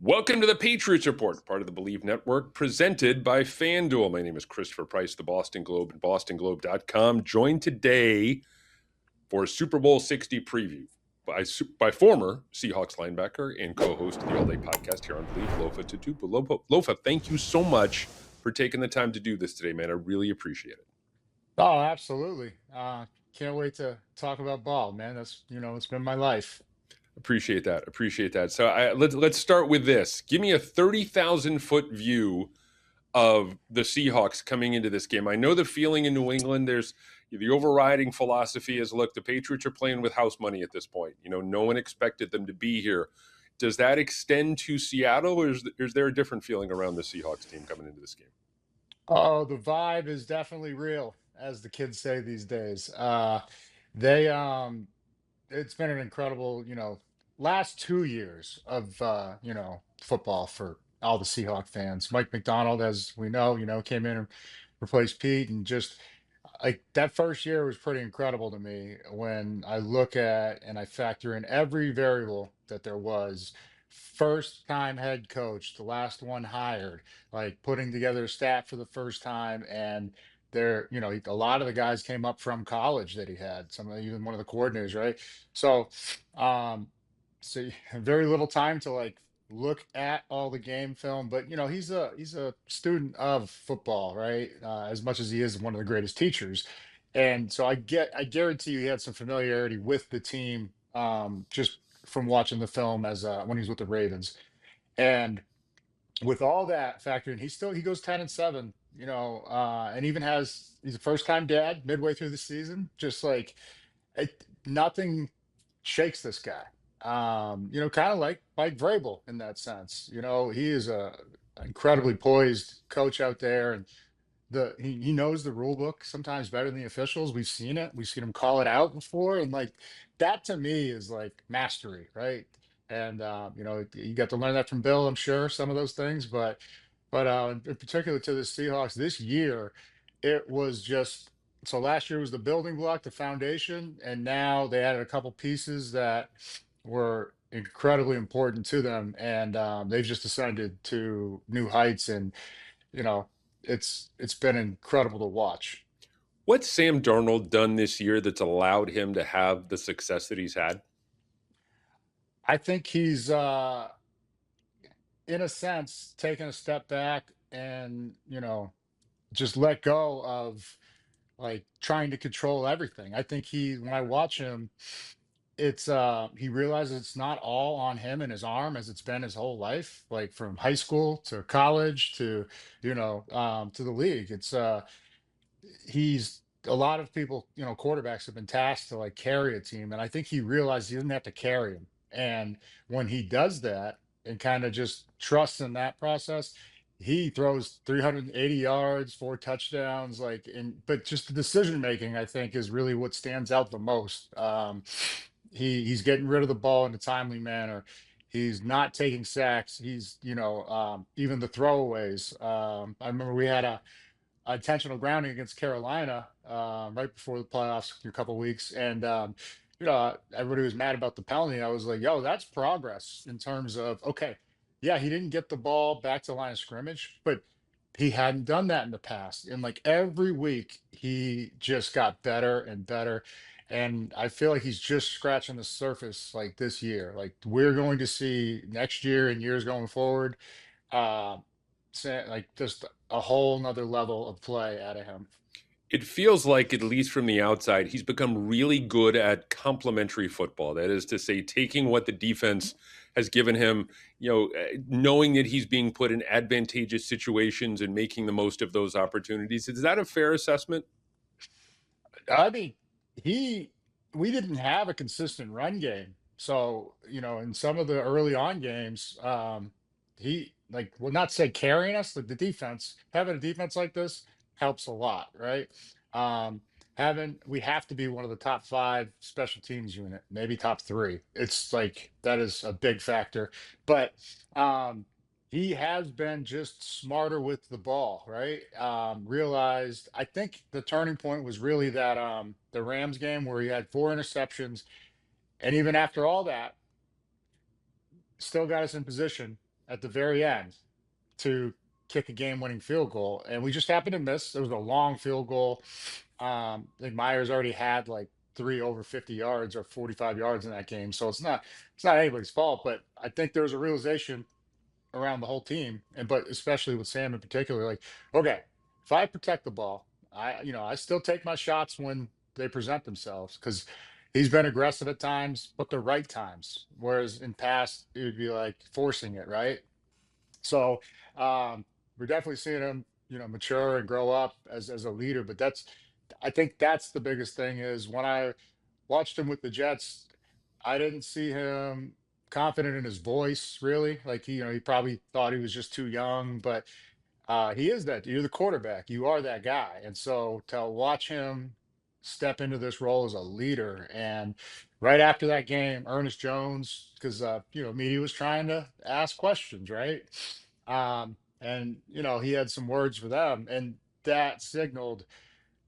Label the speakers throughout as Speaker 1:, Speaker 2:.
Speaker 1: Welcome to the Patriots Report, part of the Believe Network, presented by FanDuel. My name is Christopher Price, the Boston Globe and bostonglobe.com, joined today for a Super Bowl 60 preview by former Seahawks linebacker and co-host of the All Day podcast here on Believe, Lofa Tatupu. Lofa, thank you so much for taking the time to do this today, man. I really appreciate it.
Speaker 2: Oh, absolutely. Can't wait to talk about ball, man. It's been my life.
Speaker 1: Appreciate that. Appreciate that. So let's start with this. Give me a 30,000-foot view of the Seahawks coming into this game. I know the feeling in New England, there's the overriding philosophy is, look, the Patriots are playing with house money at this point. No one expected them to be here. Does that extend to Seattle, or is there a different feeling around the Seahawks team coming into this game?
Speaker 2: Oh, the vibe is definitely real, as the kids say these days. They It's been an incredible, last 2 years of football for all the Seahawk fans. Mike McDonald, as we know, came in and replaced Pete, and just like that first year was pretty incredible to me when I look at and I factor in every variable that there was. First time head coach, the last one hired, like putting together a staff for the first time. And a lot of the guys came up from college that he had, even one of the coordinators, right? So, um, very little time to like look at all the game film, but he's a student of football, right? As much as he is one of the greatest teachers, and so I guarantee you he had some familiarity with the team, just from watching the film as when he was with the Ravens, and with all that factored in, he goes 10-7, and even he's a first time dad midway through the season, just like nothing shakes this guy. Kind of like Mike Vrabel in that sense. He is a incredibly poised coach out there, and he knows the rule book sometimes better than the officials. We've seen it. We've seen him call it out before, and like that to me is like mastery, right? And you got to learn that from Bill, I'm sure, some of those things, but in particular to the Seahawks this year, it was just so last year was the building block, the foundation, and now they added a couple pieces that were incredibly important to them, and they've just ascended to new heights, and you know, it's been incredible to watch.
Speaker 1: What's Sam Darnold done this year that's allowed him to have the success that he's had?
Speaker 2: I think he's in a sense taken a step back and just let go of like trying to control everything. I think when I watch him, it's he realizes it's not all on him and his arm as it's been his whole life, like from high school to college to to the league. It's he's a lot of people, quarterbacks have been tasked to like carry a team, and I think he realized he doesn't have to carry them. And when he does that and kind of just trusts in that process, he throws 380 yards, 4 touchdowns, but just the decision making, I think, is really what stands out the most. He's getting rid of the ball in a timely manner. He's not taking sacks. Even the throwaways. I remember we had a intentional grounding against Carolina right before the playoffs a couple weeks, and everybody was mad about the penalty. I was like, "Yo, that's progress in terms of okay, yeah, he didn't get the ball back to the line of scrimmage, but he hadn't done that in the past, and like every week he just got better and better." And I feel like he's just scratching the surface like this year. Like we're going to see next year and years going forward. Uh, like just a whole nother level of play out of him.
Speaker 1: It feels like, at least from the outside, he's become really good at complementary football. That is to say, taking what the defense has given him, knowing that he's being put in advantageous situations and making the most of those opportunities. Is that a fair assessment?
Speaker 2: I mean, he we didn't have a consistent run game. So, in some of the early on games, he like will not say carrying us, like the defense, having a defense like this helps a lot, right? Um, having we have to be one of the top five special teams unit, maybe top three. It's like that is a big factor. But he has been just smarter with the ball, right? Realized I think the turning point was really that the Rams game where he had 4 interceptions, and even after all that, still got us in position. at the very end to kick a game-winning field goal, and we just happened to miss. It was a long field goal. I think Myers already had like three over 50 yards or 45 yards in that game, so it's not anybody's fault. But I think there was a realization around the whole team, and but especially with Sam in particular, like, okay, if I protect the ball, I still take my shots when they present themselves because he's been aggressive at times, but the right times. Whereas in past, it would be like forcing it, right? So we're definitely seeing him, mature and grow up as a leader. But I think that's the biggest thing is when I watched him with the Jets, I didn't see him confident in his voice really. Like he probably thought he was just too young, but he is that. You're the quarterback. You are that guy. And so to watch him step into this role as a leader, and right after that game, Ernest Jones, because media was trying to ask questions, right? And he had some words for them, and that signaled,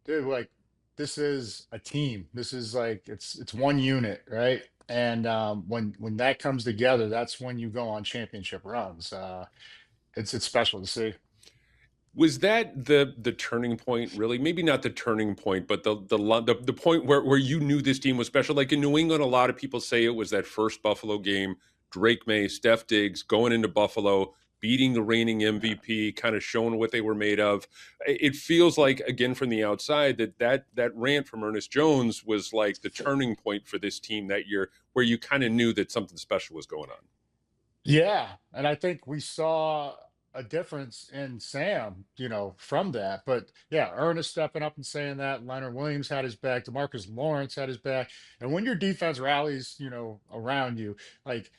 Speaker 2: dude, like this is a team. This is like it's one unit, right? And when that comes together, that's when you go on championship runs. It's special to see.
Speaker 1: Was that the turning point? Really, maybe not the turning point, but the point where you knew this team was special. Like in New England, a lot of people say it was that first Buffalo game. Drake May, Steph Diggs going into Buffalo, beating the reigning MVP, kind of showing what they were made of. It feels like again from the outside that rant from Ernest Jones was like the turning point for this team that year, where you kind of knew that something special was going on.
Speaker 2: Yeah, and I think we saw a difference in Sam, from that. But yeah, Ernest stepping up and saying that, Leonard Williams had his back, DeMarcus Lawrence had his back. And when your defense rallies, around you, like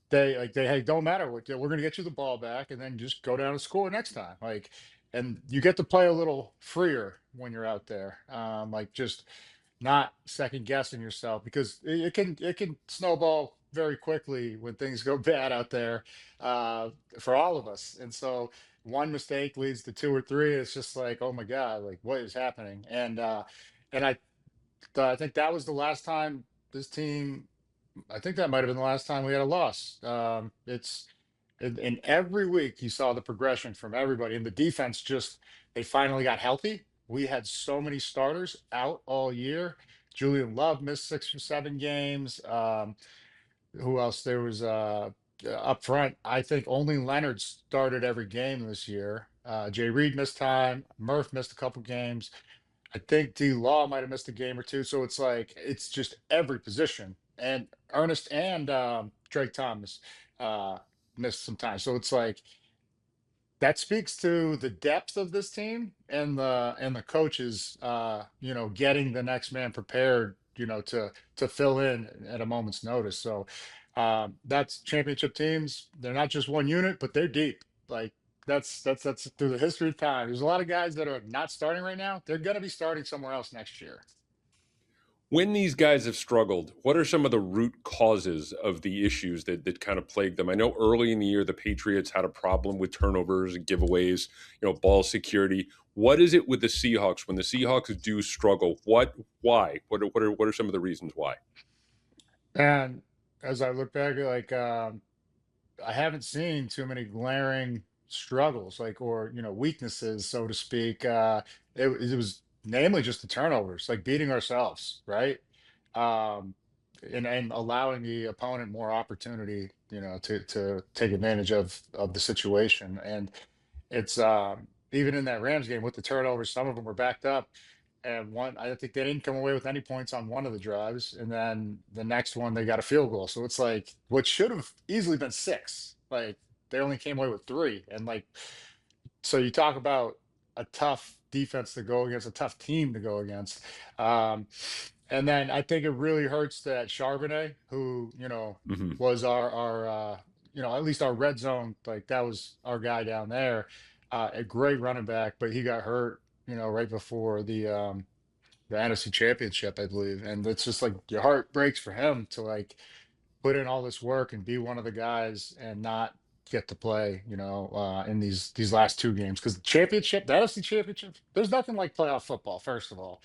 Speaker 2: they hey, don't matter what, we're gonna get you the ball back and then just go down and score next time. Like, and you get to play a little freer when you're out there. Like just not second guessing yourself because it can snowball very quickly when things go bad out there uh, for all of us. And so one mistake leads to two or three. It's just like, oh my God, like what is happening? And I think that was the last time this team. I think that might have been the last time we had a loss. It's and every week you saw the progression from everybody, and the defense just they finally got healthy. We had so many starters out all year. Julian Love missed 6 or 7 games. Who else? There was up front. I think only Leonard started every game this year. Jay Reed missed time. Murph missed a couple games. I think D Law might have missed a game or two. So it's like it's just every position. And Ernest and Drake Thomas uh, missed some time. So it's like that speaks to the depth of this team and the coaches getting the next man prepared, to fill in at a moment's notice. So that's championship teams. They're not just one unit, but they're deep. Like that's through the history of time. There's a lot of guys that are not starting right now. They're going to be starting somewhere else next year.
Speaker 1: When these guys have struggled, what are some of the root causes of the issues that kind of plague them? I know early in the year the Patriots had a problem with turnovers and giveaways, ball security. What is it with the Seahawks when the Seahawks do struggle? Why? What are some of the reasons why?
Speaker 2: And as I look back, like I haven't seen too many glaring struggles, like or weaknesses, so to speak. It was namely just the turnovers, like beating ourselves, right? Um, and allowing the opponent more opportunity, to take advantage of the situation. And it's even in that Rams game with the turnovers, some of them were backed up. And one, I think they didn't come away with any points on one of the drives. And then the next one, they got a field goal. So it's like what should have easily been six. Like they only came away with three. And like, so you talk about a tough defense to go against, a tough team to go against. Um, and then I think it really hurts that Charbonnet, who,
Speaker 1: Hmm.
Speaker 2: was our at least our red zone, like that was our guy down there, a great running back, but he got hurt, right before the NFC Championship, I believe. And it's just like your heart breaks for him to like put in all this work and be one of the guys and not get to play, in these last two games. Because the championship, the NFC Championship, there's nothing like playoff football, first of all.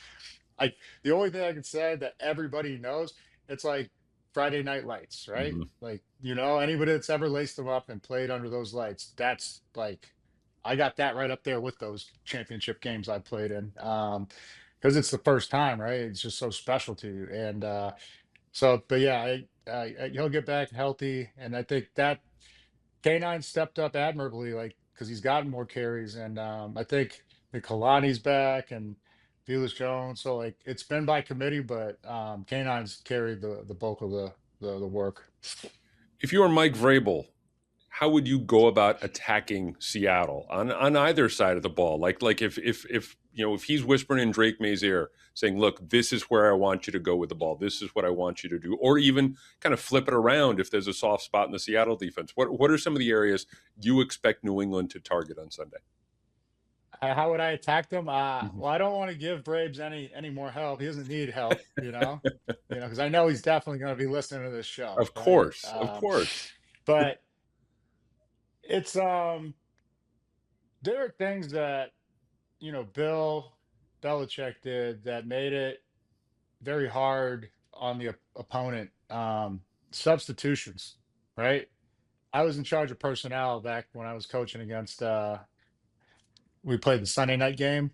Speaker 2: Like the only thing I can say that everybody knows, it's like Friday Night Lights, right?
Speaker 1: Hmm.
Speaker 2: Like, anybody that's ever laced them up and played under those lights, that's like, I got that right up there with those championship games I played in. Because it's the first time, right? It's just so special to you. And but yeah, he'll get back healthy, and I think that K9 stepped up admirably, like because he's gotten more carries, and I think the Kalani's back and Felix Jones. So like it's been by committee, but K9's carried the bulk of the work.
Speaker 1: If you were Mike Vrabel, how would you go about attacking Seattle on either side of the ball? Like if if he's whispering in Drake May's ear, saying, "Look, this is where I want you to go with the ball. This is what I want you to do," or even kind of flip it around if there's a soft spot in the Seattle defense. What are some of the areas you expect New England to target on Sunday?
Speaker 2: How would I attack them?
Speaker 1: Mhm.
Speaker 2: Well, I don't want to give Braves any more help. He doesn't need help, because I know he's definitely going to be listening to this show,
Speaker 1: Of
Speaker 2: right?
Speaker 1: course, of course.
Speaker 2: But it's there are things that Bill Belichick did that made it very hard on the opponent. Substitutions, right? I was in charge of personnel back when I was coaching against. We played the Sunday night game,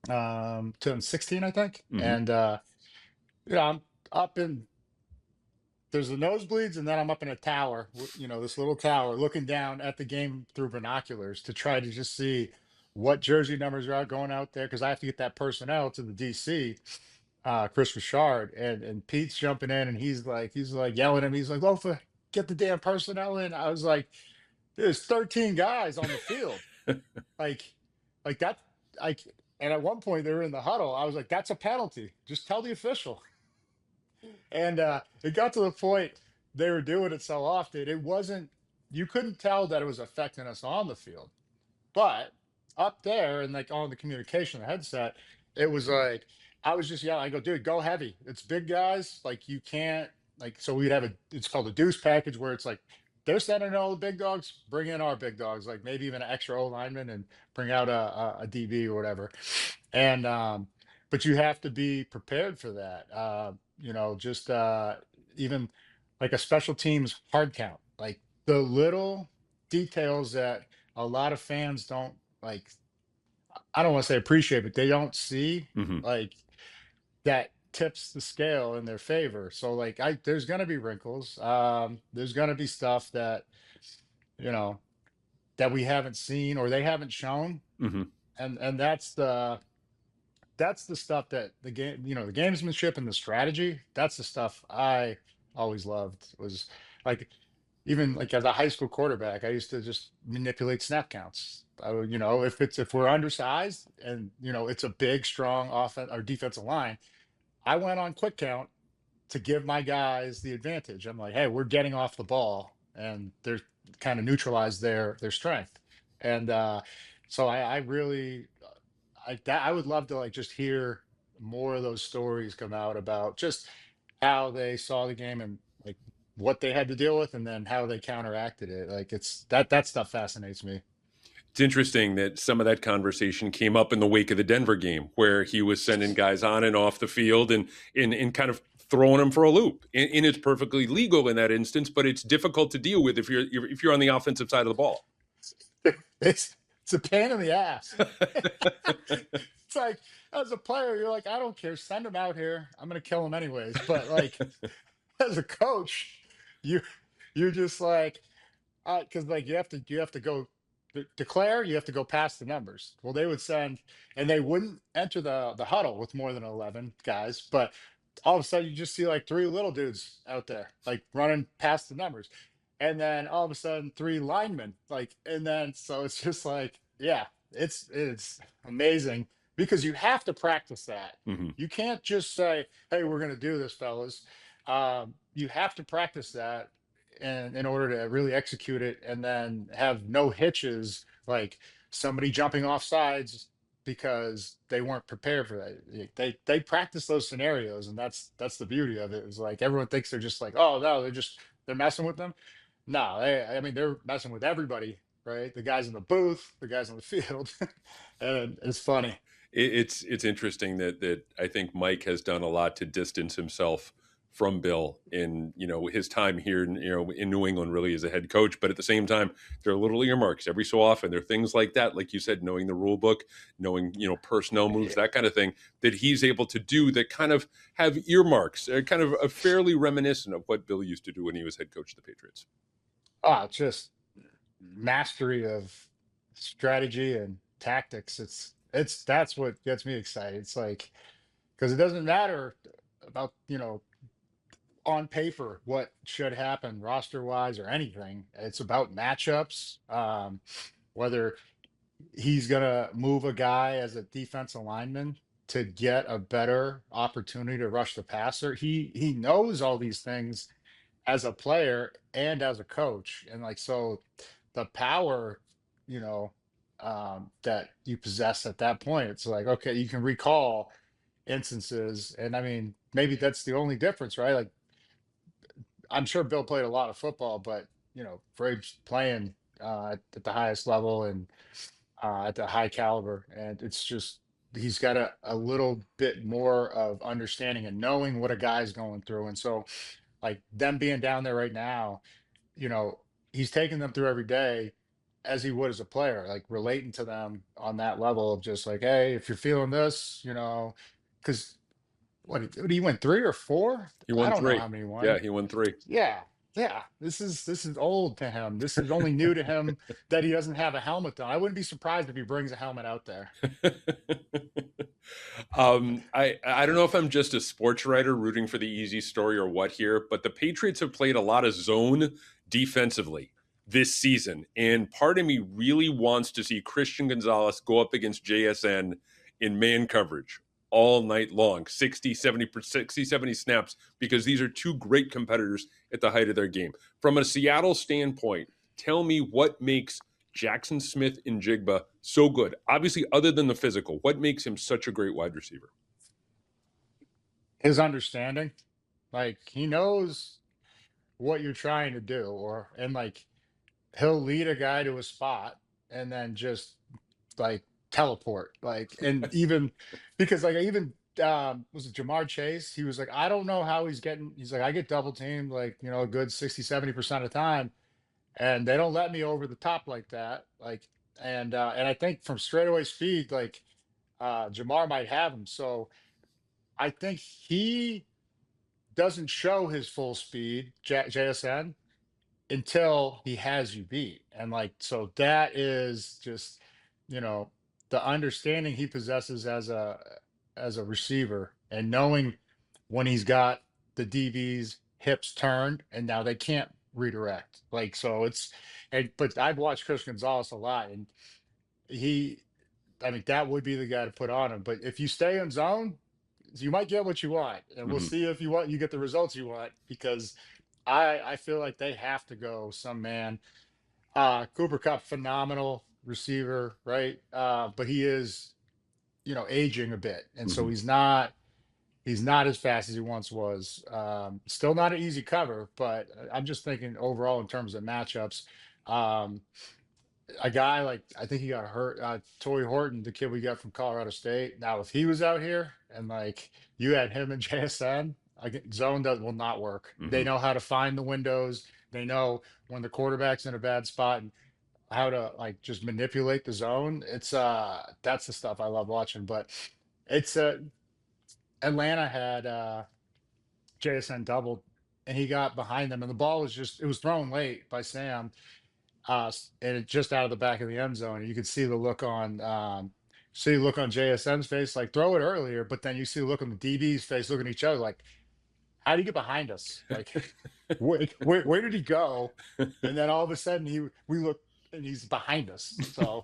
Speaker 2: 2016, I think,
Speaker 1: Hmm.
Speaker 2: and I'm up in. There's the nosebleeds, and then I'm up in a tower, this little tower, looking down at the game through binoculars to try to just see what jersey numbers are out going out there because I have to get that personnel to the DC, Chris Richard, and Pete's jumping in, and he's like yelling at me. He's like, "Lofa, get the damn personnel in." I was like, "There's 13 guys on the field, like, like that." Like, and at one point they were in the huddle. I was like, "That's a penalty. Just tell the official." And it got to the point they were doing it so often, it wasn't. You couldn't tell that it was affecting us on the field. But up there and like on the communication, the headset, it was like I was just yelling. I go, dude, go heavy. It's big guys. Like you can't like so we'd have it's called a deuce package where it's like they're sending all the big dogs, bring in our big dogs, like maybe even an extra O lineman and bring out a DB or whatever. And but you have to be prepared for that. Just even like a special teams hard count, like the little details that a lot of fans don't like. I don't want to say appreciate, but they don't see
Speaker 1: Hmm.
Speaker 2: like that tips the scale in their favor. So like there's gonna be wrinkles. There's gonna be stuff you know that we haven't seen or they haven't shown.
Speaker 1: Hmm.
Speaker 2: And that's the stuff that the game, the gamesmanship and the strategy, that's the stuff I always loved was like even like as a high school quarterback, I used to just manipulate snap counts. I would, if we're undersized and it's a big, strong offense or defensive line, I went on quick count to give my guys the advantage. I'm like, hey, we're getting off the ball and they're kind of neutralize their strength. And so I really I would love to like just hear more of those stories come out about just how they saw the game and like what they had to deal with and then how they counteracted it. Like it's that stuff fascinates me.
Speaker 1: It's interesting that some of that conversation came up in the wake of the Denver game, where he was sending guys on and off the field and in kind of throwing them for a loop. And it's perfectly legal in that instance, but it's difficult to deal with if you're on the offensive side of the ball.
Speaker 2: It's it's a pain in the ass. It's like as a player, you're like, I don't care, send him out here. I'm gonna kill him anyways. But like as a coach, you you're just like, because like you have to go declare, you have to go past the numbers. Well, they would send, and they wouldn't enter the huddle with more than 11 guys, but all of a sudden you just see like three little dudes out there like running past the numbers, and then all of a sudden three linemen like, and then so it's just like yeah, it's amazing because you have to practice that.
Speaker 1: Hmm.
Speaker 2: You can't just say, hey, we're going to do this, fellas. You have to practice that and in order to really execute it and then have no hitches like somebody jumping off sides because they weren't prepared for that. They practice those scenarios, and that's the beauty of it. Is like everyone thinks they're just like, oh no, they're messing with them. No, I mean they're messing with everybody, right? The guys in the booth, the guys on the field, and it's funny.
Speaker 1: It's interesting that I think Mike has done a lot to distance himself from Bill in, his time here in New England, really, as a head coach. But at the same time, there are little earmarks every so often. There are things like that, like you said, knowing the rule book, knowing personnel moves, that kind of thing, that he's able to do that kind of have earmarks, kind of a fairly reminiscent of what Bill used to do when he was head coach of the Patriots.
Speaker 2: Just mastery of strategy and tactics. That's what gets me excited. It's like, because it doesn't matter about, on paper what should happen roster wise or anything. It's about matchups. Whether he's gonna move a guy as a defensive lineman to get a better opportunity to rush the passer. He knows all these things as a player and as a coach. And like, so the power, you know, that you possess at that point, it's like, okay, you can recall instances. And I mean, maybe that's the only difference, right? Like, I'm sure Bill played a lot of football, but Vrabel's playing at the highest level and at the high caliber. And it's just, he's got a little bit more of understanding and knowing what a guy's going through. And so, like, them being down there right now, you know, he's taking them through every day as he would as a player, like relating to them on that level of just like, hey, if you're feeling this, because what he went 3 or 4?
Speaker 1: He
Speaker 2: I
Speaker 1: won
Speaker 2: don't know
Speaker 1: three.
Speaker 2: how many he
Speaker 1: Yeah,
Speaker 2: won.
Speaker 1: he won three.
Speaker 2: Yeah, yeah. This is old to him. This is only new to him that he doesn't have a helmet on. I wouldn't be surprised if he brings a helmet out there.
Speaker 1: I don't know if I'm just a sports writer rooting for the easy story or what here, but the Patriots have played a lot of zone defensively this season. And part of me really wants to see Christian Gonzalez go up against JSN in man coverage all night long, 60, 70 snaps, because these are two great competitors at the height of their game. From a Seattle standpoint, tell me what makes Jaxon Smith-Njigba so good? Obviously, other than the physical, what makes him such a great wide receiver?
Speaker 2: His understanding, like he knows what you're trying to do, and like he'll lead a guy to a spot and then just like teleport, like, and even because like even was it Jamar Chase? He was like, I don't know how he's like, I get double teamed like, a good 60, 70% of the time, and they don't let me over the top like that. Like, and I think from straightaway speed, like Jamar might have him. So I think he doesn't show his full speed, JSN, until he has you beat. And like, so that is just, you know, the understanding he possesses as a receiver and knowing when he's got the DB's hips turned and now they can't redirect. Like, so but I've watched Chris Gonzalez a lot, and he, I mean, that would be the guy to put on him. But if you stay in zone, you might get what you want, and we'll
Speaker 1: Mm-hmm.
Speaker 2: see if you get the results you want, because I feel like they have to go some man. Cooper Cup, phenomenal receiver, right? But he is, aging a bit, and so
Speaker 1: Mm-hmm.
Speaker 2: he's not as fast as he once was. Still not an easy cover, but I'm just thinking overall in terms of matchups. Um, a guy like, I think he got hurt. Torrey Horton, the kid we got from Colorado State. Now, if he was out here and like you had him and JSN, zone will not work.
Speaker 1: Mm-hmm.
Speaker 2: They know how to find the windows. They know when the quarterback's in a bad spot and how to like just manipulate the zone. It's that's the stuff I love watching. But it's Atlanta had JSN doubled and he got behind them, and the ball was just, it was thrown late by Sam, and it just out of the back of the end zone. And you could see the look on JSN's face, like throw it earlier, but then you see the look on the DB's face, looking at each other like, how do you get behind us? Like, where did he go? And then all of a sudden we look and he's behind us. So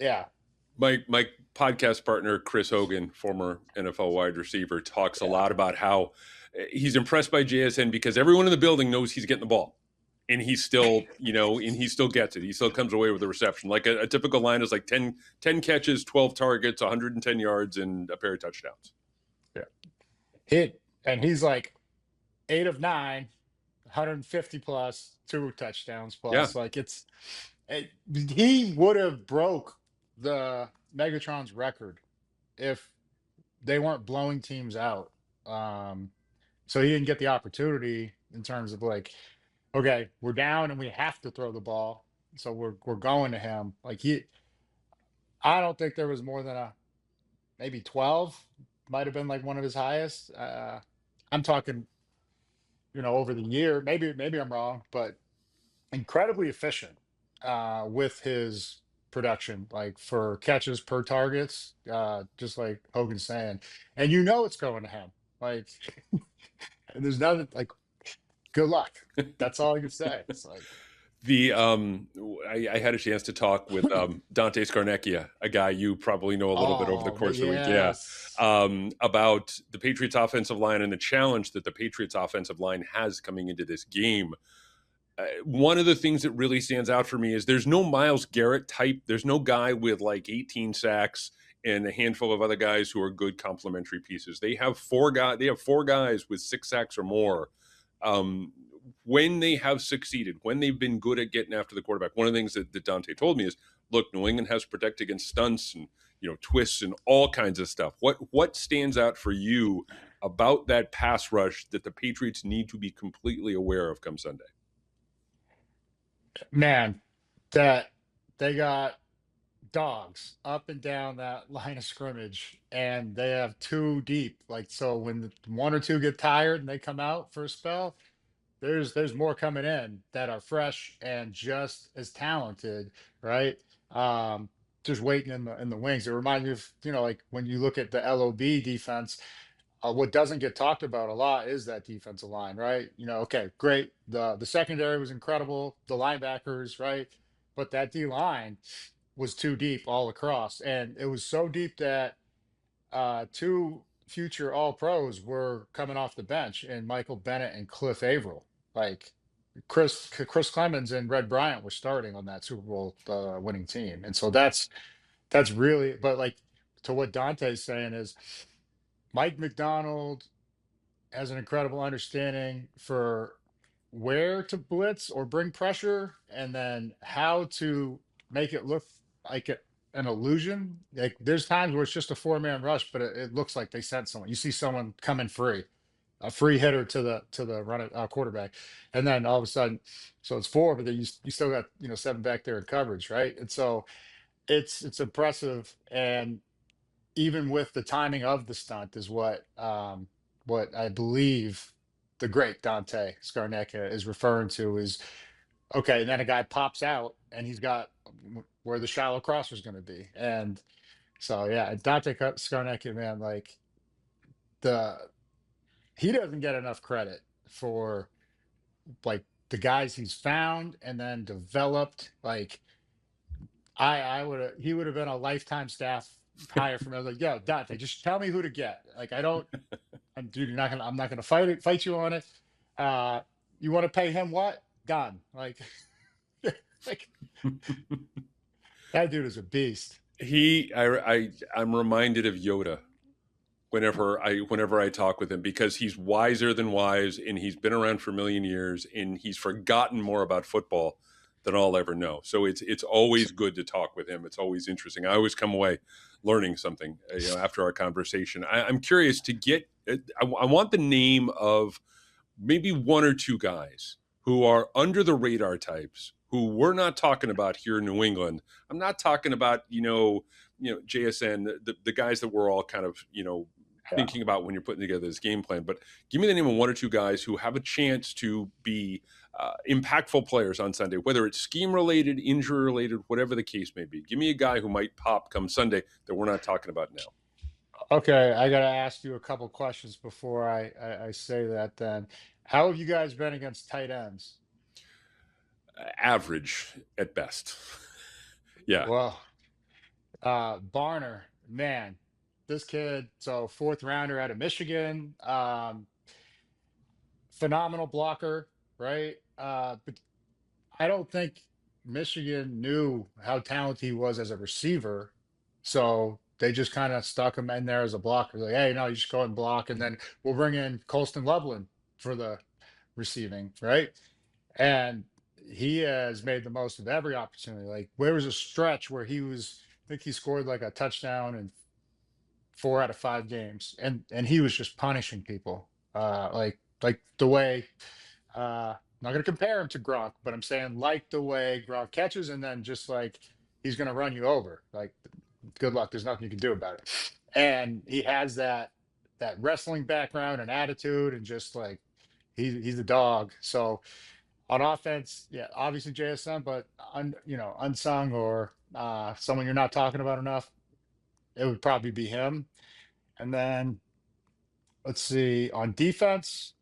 Speaker 2: yeah,
Speaker 1: My podcast partner Chris Hogan, former NFL wide receiver, talks a
Speaker 2: yeah,
Speaker 1: lot about how he's impressed by JSN because everyone in the building knows he's getting the ball, and he's still, and he still gets it. He still comes away with a reception. Like a typical line is like 10 catches, 12 targets, 110 yards, and a pair of touchdowns.
Speaker 2: yeah. And he's like 8 of 9, 150 plus, 2 touchdowns
Speaker 1: Yeah.
Speaker 2: plus. Like he would have broke the Megatron's record if they weren't blowing teams out. Um, So he didn't get the opportunity in terms of like, okay, we're down and we have to throw the ball. So we're going to him. Like I don't think there was more than a maybe 12, might have been like one of his highest. I'm talking, over the year. Maybe I'm wrong, but incredibly efficient with his production, like for catches per targets, just like Hogan's saying. And it's going to him. Like, and there's nothing like good luck. That's all I can say. It's like,
Speaker 1: The I had a chance to talk with Dante Scarnecchia, a guy you probably know a little bit over the
Speaker 2: oh,
Speaker 1: course of the week. Yeah,
Speaker 2: yes.
Speaker 1: about the Patriots offensive line and the challenge that the Patriots offensive line has coming into this game. One of the things that really stands out for me is there's no Myles Garrett type. There's no guy with like 18 sacks and a handful of other guys who are good complementary pieces. They have four guys. They have four guys with 6 sacks or more. Um, when they have succeeded, when they've been good at getting after the quarterback, one of the things that Dante told me is, look, New England has to protect against stunts and twists and all kinds of stuff. What stands out for you about that pass rush that the Patriots need to be completely aware of come Sunday?
Speaker 2: Man, that they got dogs up and down that line of scrimmage, and they have two deep. Like, so when one or two get tired and they come out for a spell, there's more coming in that are fresh and just as talented, right? Um, just waiting in the wings. It reminds me of, like when you look at the LOB defense, what doesn't get talked about a lot is that defensive line, right? Okay, great. The secondary was incredible, the linebackers, right? But that D line was too deep all across. And it was so deep that two future all pros were coming off the bench, and Michael Bennett and Cliff Averill. Like Chris Clemens and Red Bryant were starting on that Super Bowl winning team. And so that's really, but like, to what Dante's saying is, Mike McDonald has an incredible understanding for where to blitz or bring pressure, and then how to make it look like an illusion. Like, there's times where it's just a four-man rush, but it looks like they sent someone. You see someone coming free, a free hitter to the quarterback, and then all of a sudden, so it's four, but then you still got seven back there in coverage, right? And so it's impressive. And even with the timing of the stunt is what I believe the great Dante Scarnecchia is referring to is, okay, and then a guy pops out and he's got where the shallow crosser is going to be. And so yeah, Dante Scarnecchia, man, like, the he doesn't get enough credit for like the guys he's found and then developed. Like, I would have he would have been a lifetime staff hire for me. I was like, yo, Dante, just tell me who to get. Like, I don't dude, I'm not gonna fight you on it. Uh, you want to pay him what? Done. Like, like, that dude is a beast.
Speaker 1: I'm reminded of Yoda whenever I talk with him, because he's wiser than wise, and he's been around for a million years, and he's forgotten more about football than I'll ever know. So it's always good to talk with him. It's always interesting. I always come away learning something after our conversation. I'm curious to get. I want the name of maybe one or two guys who are under the radar types who we're not talking about here in New England. I'm not talking about JSN, the guys that we're all kind of
Speaker 2: Yeah.
Speaker 1: thinking about when you're putting together this game plan. But give me the name of one or two guys who have a chance to be impactful players on Sunday, whether it's scheme related, injury related, whatever the case may be. Give me a guy who might pop come Sunday that we're not talking about now.
Speaker 2: Okay, I gotta ask you a couple questions before I say that. Then, how have you guys been against tight ends?
Speaker 1: Average at best. Yeah.
Speaker 2: Well, Barner, man, this kid, so fourth rounder out of Michigan, phenomenal blocker, right? But I don't think Michigan knew how talented he was as a receiver. So they just kind of stuck him in there as a blocker. Like, hey, no, you just go ahead and block, and then we'll bring in Colston Loveland for the receiving, right? And he has made the most of every opportunity. Like, there was a stretch where I think he scored like a touchdown in 4 out of 5 games, and he was just punishing people. Like the way not gonna compare him to Gronk, but I'm saying like the way Gronk catches and then just like he's gonna run you over. Like good luck, there's nothing you can do about it. And he has that wrestling background and attitude and just like he's a dog. So on offense, yeah, obviously JSN, but unsung or someone you're not talking about enough, it would probably be him. And then let's see on defense,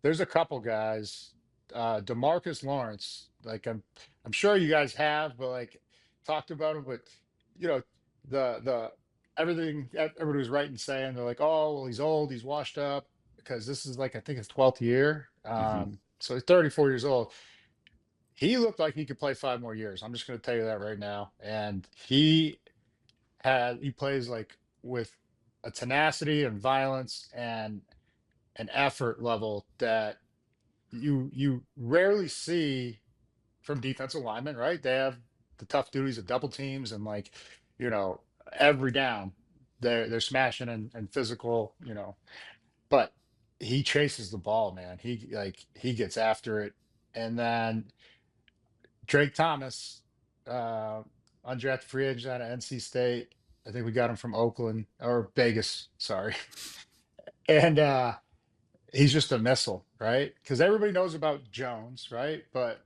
Speaker 2: there's a couple guys. Demarcus Lawrence, like I'm sure you guys have, but like talked about him, but you know, the everything everybody was right in saying they're like, oh well, he's old, he's washed up, because this is like I think his 12th year.
Speaker 1: Hmm.
Speaker 2: So he's 34 years old. He looked like he could play 5 more years. I'm just gonna tell you that right now. And he plays like with a tenacity and violence and an effort level that you rarely see from defensive linemen, right? They have the tough duties of double teams and like, you know, every down they're smashing and physical, but he chases the ball, man. He gets after it. And then Drake Thomas, uh, undrafted free agent out of NC State. I think we got him from Oakland or Vegas, sorry. And he's just a missile, right? Because everybody knows about Jones, right? But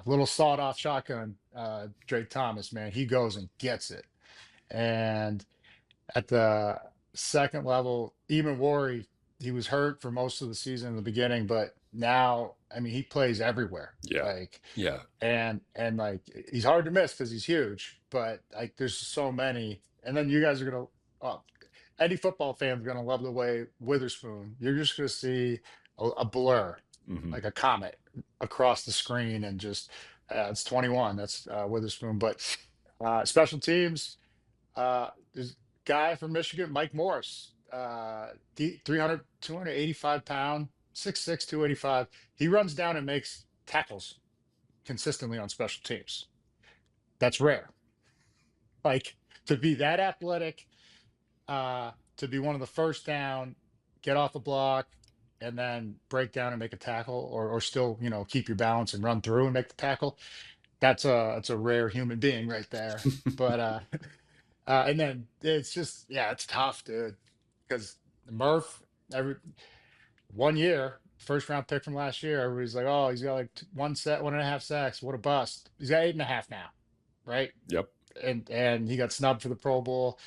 Speaker 2: little sawed off shotgun, Drake Thomas, man, he goes and gets it. And at the second level, even Worry, he was hurt for most of the season in the beginning, but now, I mean, he plays everywhere.
Speaker 1: Yeah.
Speaker 2: Like,
Speaker 1: Yeah.
Speaker 2: and like he's hard to miss because he's huge, but like there's so many. And then you guys are gonna, oh, any football fan's gonna love the way Witherspoon. You're just gonna see a blur,
Speaker 1: Hmm.
Speaker 2: like a comet across the screen, and just it's 21. That's Witherspoon. But special teams, there's a guy from Michigan, Mike Morris, 300, 285 pound, 6'6", 285. He runs down and makes tackles consistently on special teams. That's rare. Like to be that athletic, to be one of the first down, get off the block, and then break down and make a tackle, or still, keep your balance and run through and make the tackle. That's a rare human being right there. But and then it's just yeah, it's tough, dude. Because Murph, every 1 year, first round pick from last year, everybody's like, oh, he's got like 1.5 sacks. What a bust. He's got 8.5 now, right?
Speaker 1: Yep.
Speaker 2: And he got snubbed for the Pro Bowl.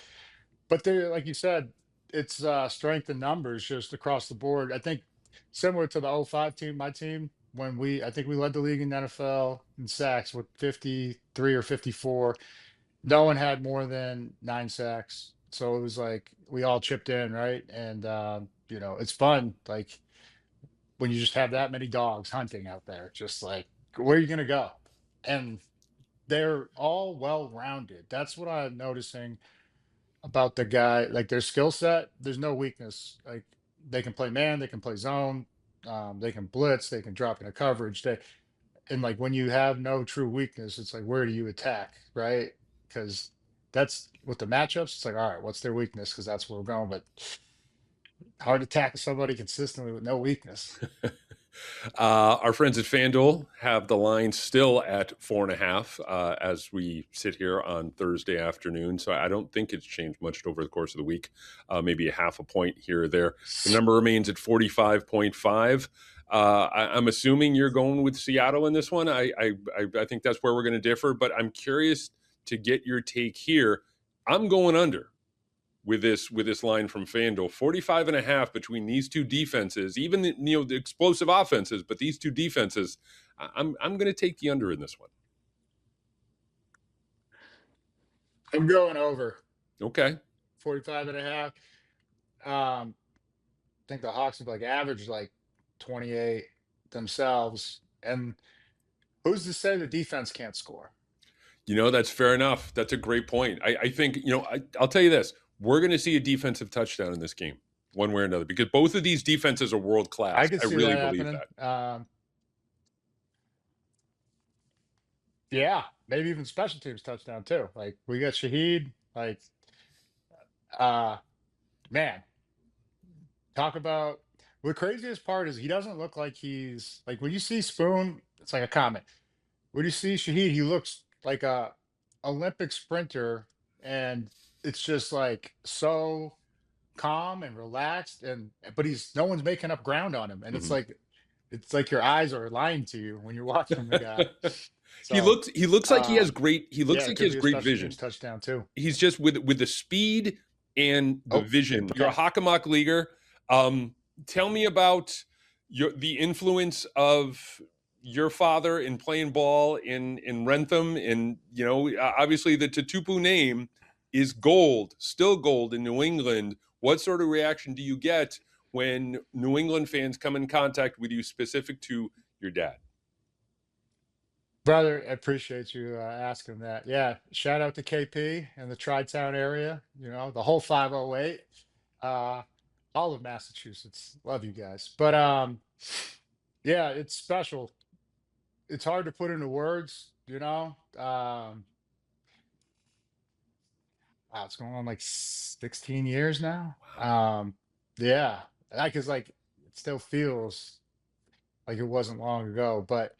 Speaker 2: But there, like you said, it's strength in numbers just across the board. I think similar to the '05 team, my team, I think we led the league in NFL in sacks with 53 or 54. No one had more than 9 sacks. So it was like we all chipped in, right? And it's fun. Like when you just have that many dogs hunting out there, just like where are you gonna go? And they're all well rounded. That's what I'm noticing about the guy. Like their skill set, there's no weakness. Like they can play man, they can play zone, they can blitz, they can drop into coverage. And like when you have no true weakness, it's like where do you attack, right? Because that's with the matchups. It's like all right, what's their weakness? Because that's where we're going. But hard to tackle somebody consistently with no weakness.
Speaker 1: Our friends at FanDuel have the line still at 4.5 as we sit here on Thursday afternoon. So I don't think it's changed much over the course of the week. Maybe a half a point here or there. The number remains at 45.5. I'm assuming you're going with Seattle in this one. I think that's where we're going to differ, but I'm curious to get your take here. I'm going under with this line from FanDuel. 45.5 between these two defenses, even the explosive offenses, but these two defenses, I'm going to take the under in this one.
Speaker 2: I'm going over
Speaker 1: Okay.
Speaker 2: 45 and a half. I think the Hawks have like averaged like 28 themselves. And who's to say the defense can't score?
Speaker 1: That's fair enough. That's a great point. I think, I'll tell you this. We're going to see a defensive touchdown in this game, one way or another, because both of these defenses are world
Speaker 2: I
Speaker 1: class.
Speaker 2: could
Speaker 1: I
Speaker 2: see
Speaker 1: really
Speaker 2: that
Speaker 1: believe
Speaker 2: happening.
Speaker 1: that.
Speaker 2: Yeah, maybe even special teams touchdown too. Like we got Shaheed. Like, uh, man, Talk about the craziest part is he doesn't look like he's like when you see Spoon, it's like a comet. When you see Shahid, he looks like a Olympic sprinter, and it's just like so calm and relaxed, and but he's no one's making up ground on him, and
Speaker 1: Mhm.
Speaker 2: it's like your eyes are lying to you when you're watching the guy.
Speaker 1: He
Speaker 2: So
Speaker 1: looks he looks like he has great he looks
Speaker 2: yeah, it
Speaker 1: like he
Speaker 2: could
Speaker 1: has
Speaker 2: be a
Speaker 1: great
Speaker 2: special teams
Speaker 1: vision.
Speaker 2: touchdown too.
Speaker 1: He's just with the speed and the
Speaker 2: Oh,
Speaker 1: vision. You're a
Speaker 2: yeah.
Speaker 1: Hockomock leaguer. Tell me about the influence of your father in playing ball in Rentham, and obviously the Tatupu name is gold, still gold in New England. What sort of reaction do you get when New England fans come in contact with you specific to your dad?
Speaker 2: Brother, I appreciate you asking that. Yeah, shout out to KP and the Tri-Town area, the whole 508, uh, all of Massachusetts. Love you guys. But yeah, it's special. It's hard to put into words, wow, it's going on like 16 years now. Yeah, like it's like it still feels like it wasn't long ago, but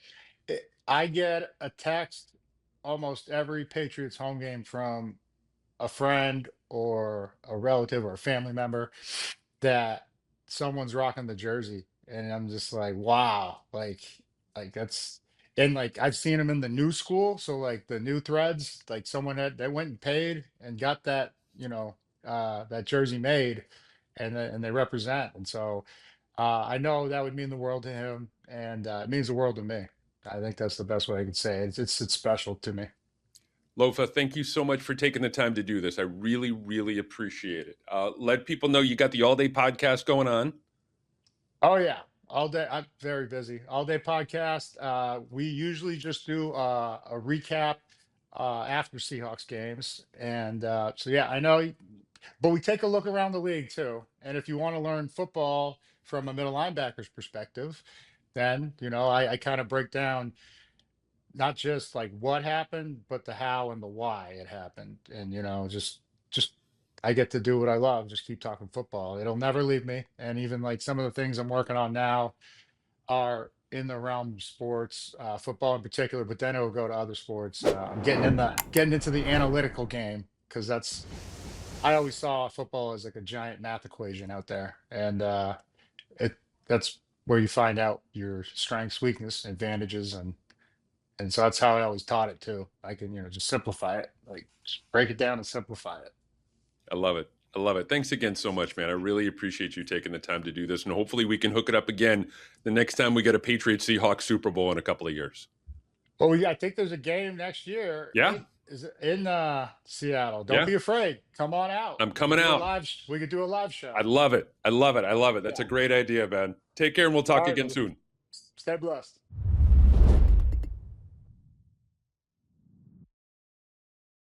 Speaker 2: I get a text almost every Patriots home game from a friend or a relative or a family member that someone's rocking the jersey, and I'm just like, wow, like that's and like I've seen them in the new school, so like the new threads, like someone had they went and paid and got that that jersey made, and they represent, and so I know that would mean the world to him, and it means the world to me. I think that's the best way I could say it. It's special to me.
Speaker 1: Lofa, thank you so much for taking the time to do this. I really, really appreciate it. Let people know you got the all day podcast going on.
Speaker 2: Oh yeah, all day. I'm very busy. All day podcast. We usually just do a recap after Seahawks games, and so yeah, I know. But we take a look around the league too, and if you want to learn football from a middle linebacker's perspective, then I kind of break down not just like what happened, but the how and the why it happened, and just I get to do what I love, just keep talking football. It'll never leave me, and even like some of the things I'm working on now are in the realm of sports, football in particular, but then it'll go to other sports. I'm getting into the analytical game because that's I always saw football as like a giant math equation out there, and it that's where you find out your strengths, weakness, advantages, and so that's how I always taught it too. I can just simplify it, like just break it down and simplify it.
Speaker 1: I love it. I love it. Thanks again so much, man. I really appreciate you taking the time to do this. And hopefully we can hook it up again the next time we get a Patriots Seahawks Super Bowl in a couple of years.
Speaker 2: Oh yeah, I think there's a game next year.
Speaker 1: Yeah.
Speaker 2: Is it in Seattle? Don't
Speaker 1: Yeah.
Speaker 2: be afraid. Come on out.
Speaker 1: I'm
Speaker 2: We could
Speaker 1: coming
Speaker 2: do a
Speaker 1: out.
Speaker 2: live. We could do a live
Speaker 1: I
Speaker 2: show.
Speaker 1: love it. I love it. I love it. That's
Speaker 2: Yeah.
Speaker 1: a great idea, man. Take care and we'll
Speaker 2: All
Speaker 1: talk
Speaker 2: right,
Speaker 1: again
Speaker 2: brother.
Speaker 1: soon.
Speaker 2: Stay blessed.